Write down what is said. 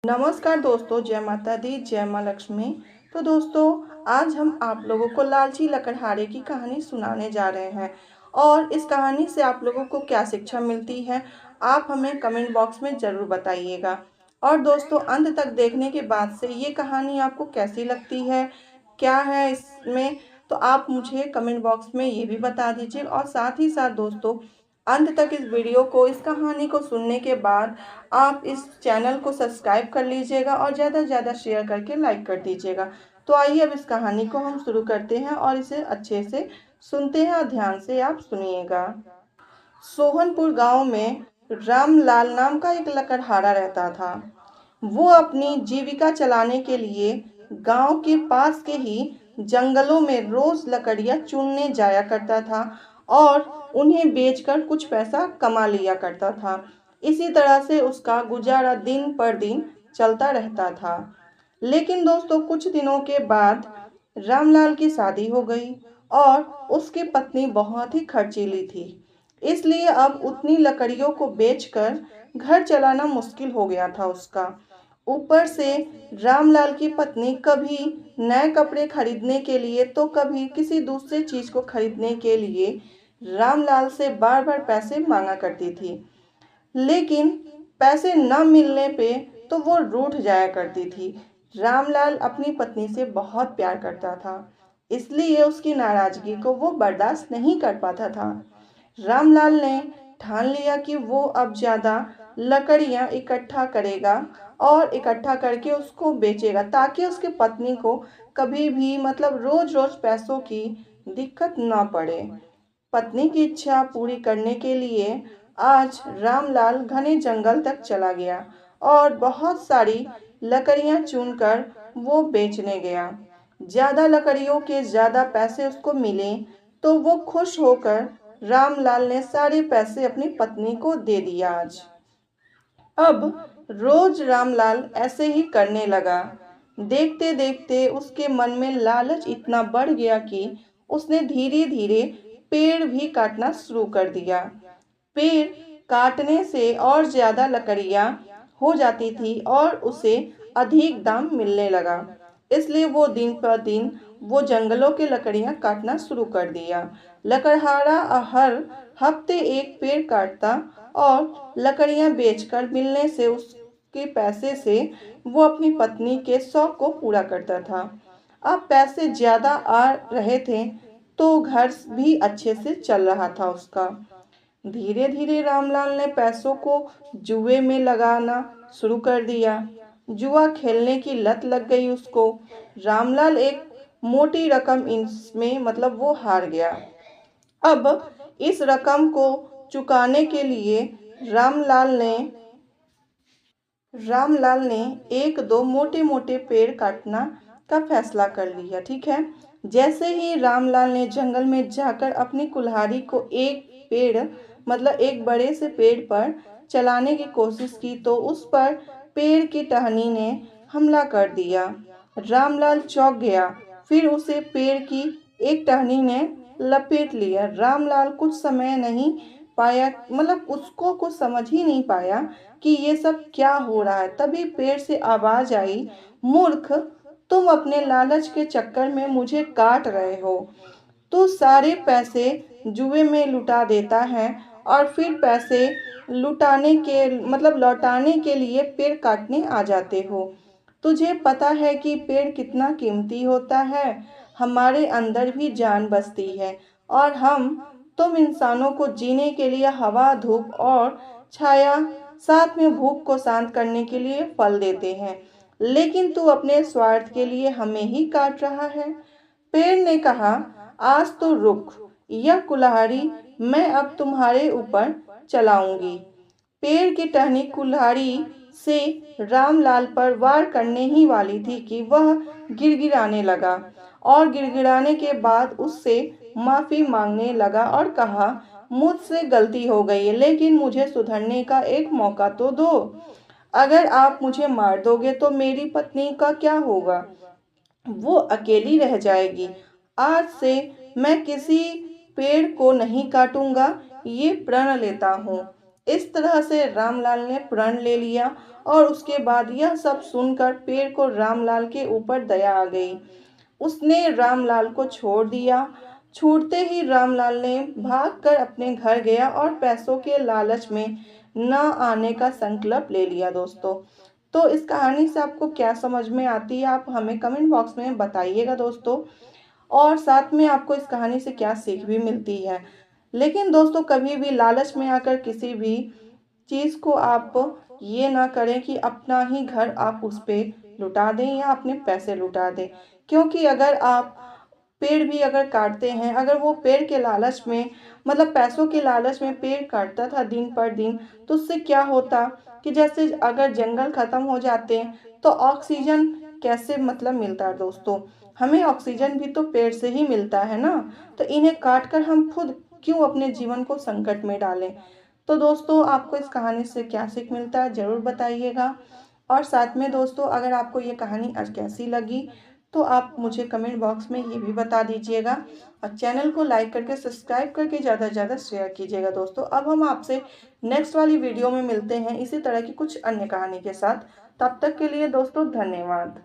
नमस्कार दोस्तों, जय माता दी, जय माँ लक्ष्मी। तो दोस्तों, आज हम आप लोगों को लालची लकड़हारे की कहानी सुनाने जा रहे हैं और इस कहानी से आप लोगों को क्या शिक्षा मिलती है, आप हमें कमेंट बॉक्स में ज़रूर बताइएगा। और दोस्तों, अंत तक देखने के बाद से ये कहानी आपको कैसी लगती है, क्या है इसमें, तो आप मुझे कमेंट बॉक्स में ये भी बता दीजिए। और साथ ही साथ दोस्तों, अंत तक इस वीडियो को, इस कहानी को सुनने के बाद आप इस चैनल को सब्सक्राइब कर लीजिएगा और ज़्यादा से ज़्यादा शेयर करके लाइक कर दीजिएगा। तो आइए अब इस कहानी को हम शुरू करते हैं और इसे अच्छे से सुनते हैं और ध्यान से आप सुनिएगा। सोहनपुर गांव में रामलाल नाम का एक लकड़हारा रहता था। वो अपनी जीविका चलाने के लिए गांव के पास के ही जंगलों में रोज लकड़ियां चुनने जाया करता था और उन्हें बेचकर कुछ पैसा कमा लिया करता था। इसी तरह से उसका गुजारा दिन पर दिन चलता रहता था। लेकिन दोस्तों, कुछ दिनों के बाद रामलाल की शादी हो गई और उसकी पत्नी बहुत ही खर्चीली थी। इसलिए अब उतनी लकड़ियों को बेचकर घर चलाना मुश्किल हो गया था उसका। ऊपर से रामलाल की पत्नी कभी नए कपड़े खरीदने के लिए तो कभी किसी दूसरे चीज को खरीदने के लिए रामलाल से बार बार पैसे मांगा करती थी। लेकिन पैसे न मिलने पे तो वो रूठ जाया करती थी। रामलाल अपनी पत्नी से बहुत प्यार करता था, इसलिए उसकी नाराजगी को वो बर्दाश्त नहीं कर पाता था। रामलाल ने ठान लिया कि वो अब ज्यादा लकड़ियां इकट्ठा करेगा और इकट्ठा करके उसको बेचेगा, ताकि उसकी पत्नी को कभी भी रोज रोज पैसों की दिक्कत ना पड़े। पत्नी की इच्छा पूरी करने के लिए आज रामलाल घने जंगल तक चला गया और बहुत सारी लकड़ियां चुनकर वो बेचने गया। ज्यादा लकड़ियों के ज्यादा पैसे उसको मिले तो वो खुश होकर रामलाल ने सारे पैसे अपनी पत्नी को दे दिया आज। अब रोज रामलाल ऐसे ही करने लगा। देखते देखते उसके मन में लालच इतना बढ़ गया कि उसने धीरे धीरे पेड़ भी काटना शुरू कर दिया। पेड़ काटने से और ज्यादा लकड़ियां हो जाती थी और उसे अधिक दाम मिलने लगा। इसलिए वो दिन पर दिन वो जंगलों के लकड़ियां काटना शुरू कर दिया। लकड़हारा हर हफ्ते एक पेड़ काटता और लकड़ियां बेचकर मिलने से उसके पैसे से वो अपनी पत्नी के शौक को पूरा करता था। अब पैसे ज्यादा आ रहे थे तो घर भी अच्छे से चल रहा था उसका। धीरे धीरे रामलाल ने पैसों को जुए में लगाना शुरू कर दिया। जुआ खेलने की लत लग गई उसको। रामलाल एक मोटी रकम इसमें वो हार गया। अब इस रकम को चुकाने के लिए रामलाल ने रामलाल ने एक दो मोटे मोटे पेड़ काटना का फैसला कर लिया। ठीक है। जैसे ही रामलाल ने जंगल में जाकर अपनी कुल्हाड़ी को एक पेड़ एक बड़े से पेड़ पर चलाने की कोशिश की तो उस पर पेड़ की टहनी ने हमला कर दिया। रामलाल चौंक गया। फिर उसे पेड़ की एक टहनी ने लपेट लिया। रामलाल कुछ समय नहीं पाया, उसको कुछ समझ ही नहीं पाया कि ये सब क्या हो रहा है। तभी पेड़ से आवाज आई, मूर्ख, तुम अपने लालच के चक्कर में मुझे काट रहे हो। तू सारे पैसे जुए में लुटा देता है और फिर पैसे लुटाने के लौटाने के लिए पेड़ काटने आ जाते हो। तुझे पता है कि पेड़ कितना कीमती होता है। हमारे अंदर भी जान बसती है और तुम इंसानों को जीने के लिए हवा, धूप और छाया, साथ में भूख को शांत करने के लिए फल देते हैं, लेकिन तू अपने स्वार्थ के लिए हमें ही काट रहा है। पेड़ ने कहा, आज तो रुक, यह कुल्हाड़ी मैं अब तुम्हारे ऊपर चलाऊंगी। पेड़ की टहनी कुल्हाड़ी से रामलाल पर वार करने ही वाली थी कि वह गिड़गिड़ाने लगा और गिड़गिड़ाने के बाद उससे माफी मांगने लगा और कहा, मुझसे गलती हो गई है, लेकिन मुझे सुधरने का एक मौका तो दो। अगर आप मुझे मार दोगे तो मेरी पत्नी का क्या होगा? वो अकेली रह जाएगी। आज से मैं किसी पेड़ को नहीं काटूंगा, ये प्रण लेता हूँ। इस तरह से रामलाल ने प्रण ले लिया और उसके बाद यह सब सुनकर पेड़ को रामलाल के ऊपर दया आ गई। उसने रामलाल को छोड़ दिया। छूटते ही रामलाल ने भागकर अपने घर गया और पैसों के लालच में न आने का संकल्प ले लिया दोस्तों। तो इस कहानी से आपको क्या समझ में आती है, आप हमें कमेंट बॉक्स में बताइएगा दोस्तों। और साथ में आपको इस कहानी से क्या सीख भी मिलती है। लेकिन दोस्तों कभी भी लालच में आकर किसी भी चीज़ को आप ये ना करें कि अपना ही घर आप उस पे लुटा दें या अपने पैसे लुटा दें। क्योंकि अगर आप पेड़ भी अगर काटते हैं, अगर वो पेड़ के लालच में मतलब पैसों के लालच में पेड़ काटता था दिन पर दिन, तो उससे क्या होता कि जैसे अगर जंगल खत्म हो जाते हैं तो ऑक्सीजन कैसे मतलब मिलता है दोस्तों। हमें ऑक्सीजन भी तो पेड़ से ही मिलता है ना। तो इन्हें काट कर हम खुद क्यों अपने जीवन को संकट में डालें। तो दोस्तों आपको इस कहानी से क्या सीख मिलता है ज़रूर बताइएगा। और साथ में दोस्तों अगर आपको ये कहानी आज कैसी लगी तो आप मुझे कमेंट बॉक्स में ये भी बता दीजिएगा। और चैनल को लाइक करके सब्सक्राइब करके ज़्यादा से ज़्यादा शेयर कीजिएगा दोस्तों। अब हम आपसे नेक्स्ट वाली वीडियो में मिलते हैं इसी तरह की कुछ अन्य कहानी के साथ। तब तक के लिए दोस्तों धन्यवाद।